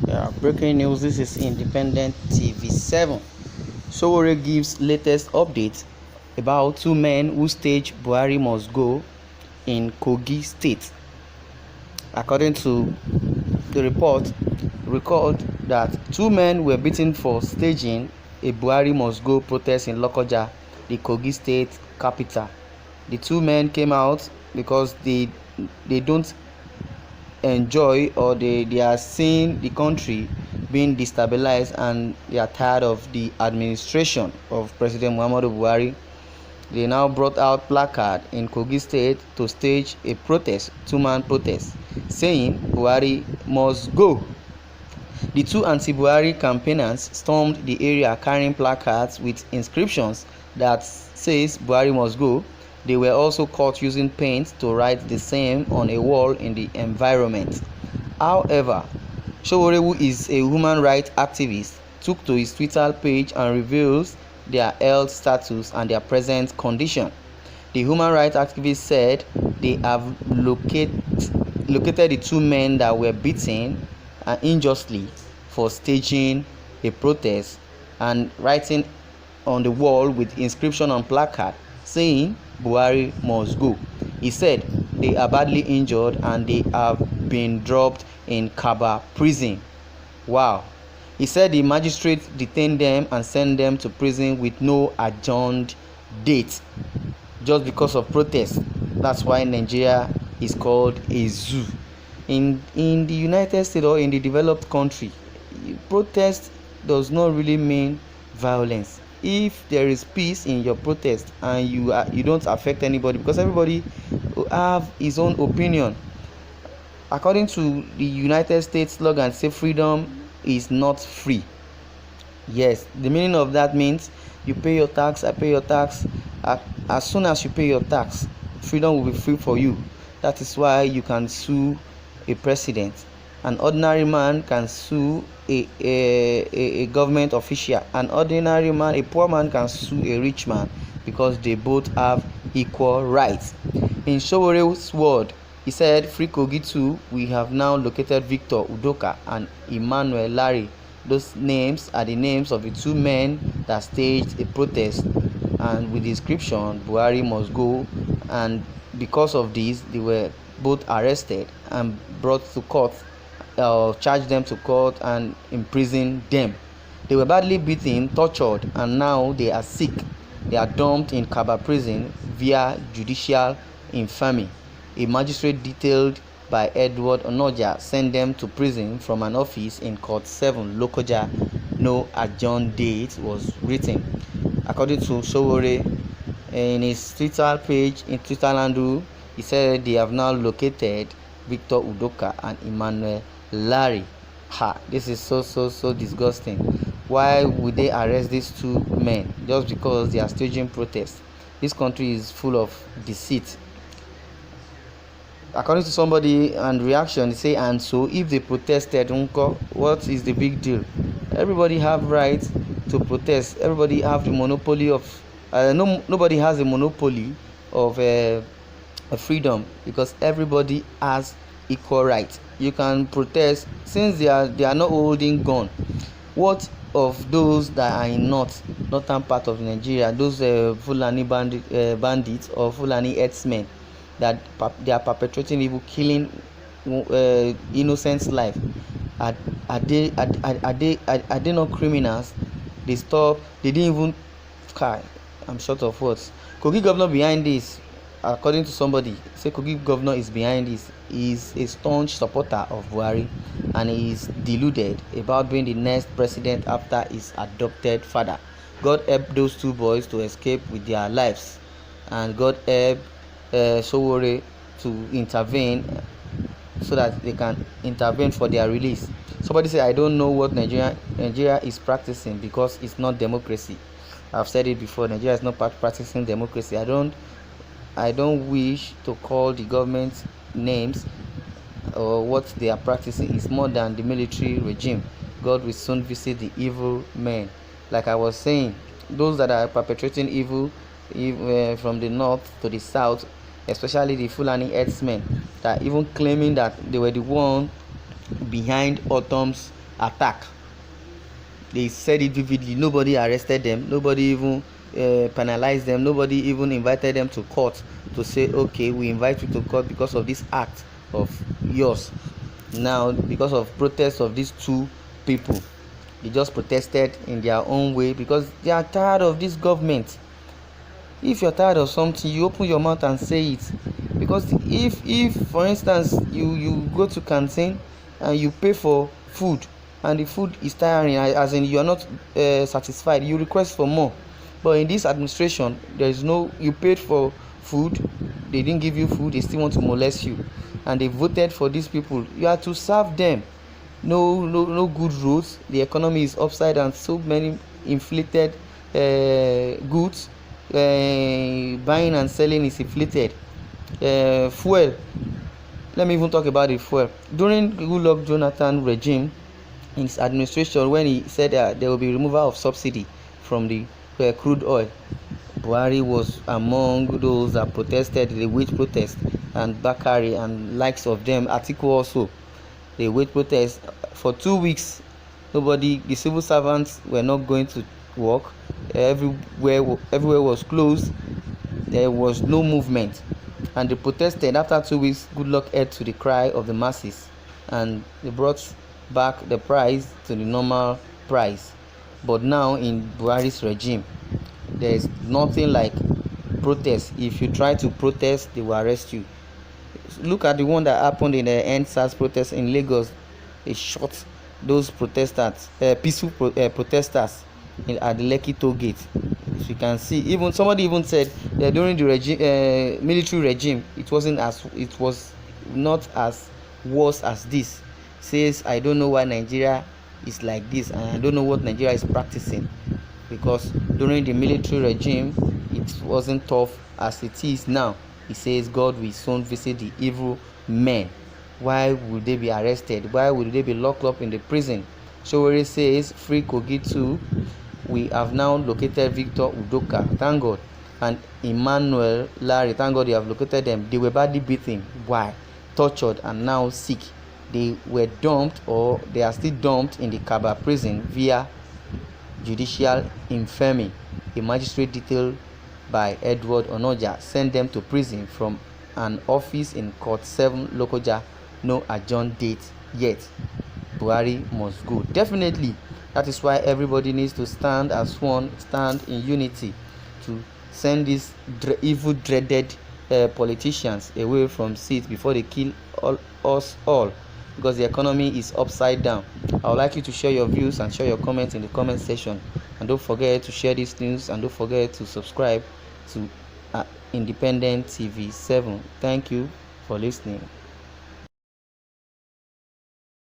Yeah, breaking news. This is Independent TV 7. Sowore gives latest update about two men who staged Buahri must go in Kogi State. According to the report, recalled that two men were beaten for staging a Buahri must go protest in Lokoja, the Kogi State capital. The two men came out because they don't enjoy, or they are seeing the country being destabilized, and they are tired of the administration of President Muhammadu Buhari. They now brought out placard in Kogi State to stage a protest, two-man protest, saying Buhari must go. The two anti-Buhari campaigners stormed the area carrying placards with inscriptions that says Buhari must go. They were also caught using paint to write the same on a wall in the environment. However, Sowore, who is a human rights activist, took to his Twitter page and reveals their health status and their present condition. The human rights activist said they have located the two men that were beaten unjustly for staging a protest and writing on the wall with inscription on placard saying Buhari must go. He said they are badly injured and they have been dropped in Kaba prison. Wow. He said the magistrate detained them and sent them to prison with no adjourned date just because of protest. That's why Nigeria is called a zoo. In the United States or in the developed country, protest does not really mean violence. If there is peace in your protest and you don't affect anybody, because everybody have his own opinion. According to the United States slogan, say freedom is not free. Yes, the meaning of that means you pay your tax, I pay your tax. As soon as you pay your tax, freedom will be free for you. That is why you can sue a president. An ordinary man can sue a government official. An ordinary man, a poor man, can sue a rich man because they both have equal rights. In Sowore's word, he said, Free Kogi 2, we have now located Victor Udoka and Emmanuel Larry. Those names are the names of the two men that staged a protest and with the inscription Buhari must go, and because of this they were both arrested and brought to court, charged them to court and imprisoned them. They were badly beaten, tortured, and now they are sick. They are dumped in Kaba prison via judicial infamy. A magistrate detailed by Edward Onoja sent them to prison from an office in Court 7, Lokoja. No adjourned date was written. According to Sowore, in his Twitter page, in Twitter handle, he said they have now located Victor Udoka and Emmanuel Larry. This is so disgusting. Why would they arrest these two men just because they are staging protests? This country is full of deceit. According to somebody and reaction, they say, and so if they protested, what is the big deal? Everybody have right to protest. Everybody have the monopoly of nobody has a monopoly of freedom, because everybody has equal rights. You can protest since they are not holding gun. What of those that are in northern part of Nigeria, those Fulani bandits or Fulani herdsmen that they are perpetrating evil, killing innocent life? Are they not criminals? They didn't even cry. I'm short of words. Kogi governor behind this, according to somebody, say Kogi governor is behind this. He is a staunch supporter of Buhari and he is deluded about being the next president after his adopted father. God help those two boys to escape with their lives, and God help Sowore to intervene so that they can intervene for their release. Somebody said, I don't know what Nigeria is practicing because it's not democracy. I've said it before, Nigeria is not practicing democracy. I don't wish to call the government names, or what they are practicing is more than the military regime. God will soon visit the evil men. Like I was saying, those that are perpetrating evil from the north to the south, especially the Fulani herdsmen, that even claiming that they were the one behind Autumn's attack. They said it vividly. Nobody arrested them. Nobody even penalized them. Nobody even invited them to court to say, okay, we invite you to court because of this act of yours. Now, because of protests of these two people, they just protested in their own way because they are tired of this government. If you're tired of something, you open your mouth and say it. Because if for instance you go to canteen and you pay for food and the food is tiring, as in you are not satisfied, you request for more. But in this administration, there is no, you paid for food, they didn't give you food, they still want to molest you, and they voted for these people. You have to serve them. No good roads, the economy is upside down, so many inflated goods, buying and selling is inflated. Fuel, let me even talk about the fuel. During Goodluck Jonathan regime, in his administration, when he said there will be removal of subsidy from the crude oil, Buahri was among those that protested the wage protest, and Buahri and likes of them, Atiku also, the wage protest for 2 weeks. Nobody, the civil servants were not going to work. Everywhere was closed. There was no movement, and they protested. After 2 weeks, Goodluck heard to the cry of the masses, and they brought back the price to the normal price. But now in Buhari's regime, there is nothing like protest. If you try to protest, they will arrest you. Look at the one that happened in the NSAS protest in Lagos. They shot those protesters, peaceful protesters at the Lekki toll gate. As you can see, even somebody even said that during the military regime, it was not as worse as this. Says, I don't know why Nigeria is like this, and I don't know what Nigeria is practicing, because during the military regime it wasn't tough as it is now. He says God will soon visit the evil men. Why would they be arrested? Why would they be locked up in the prison? Showore says, free Kogi too. We have now located Victor Udoka, thank God, and Emmanuel Larry, thank God they have located them. They were badly beaten. Why? Tortured and now sick. They were dumped, or they are still dumped, in the Kaba prison via judicial infamy. A magistrate detailed by Edward Onoja sent them to prison from an office in Court 7 Lokoja. No adjourned date yet. Buhari must go. Definitely. That is why everybody needs to stand as one, stand in unity to send these evil, dreaded politicians away from seats before they kill us all, because the economy is upside down. I would like you to share your views and share your comments in the comment section, and don't forget to share these news, and don't forget to subscribe to Independent TV 7. Thank you for listening.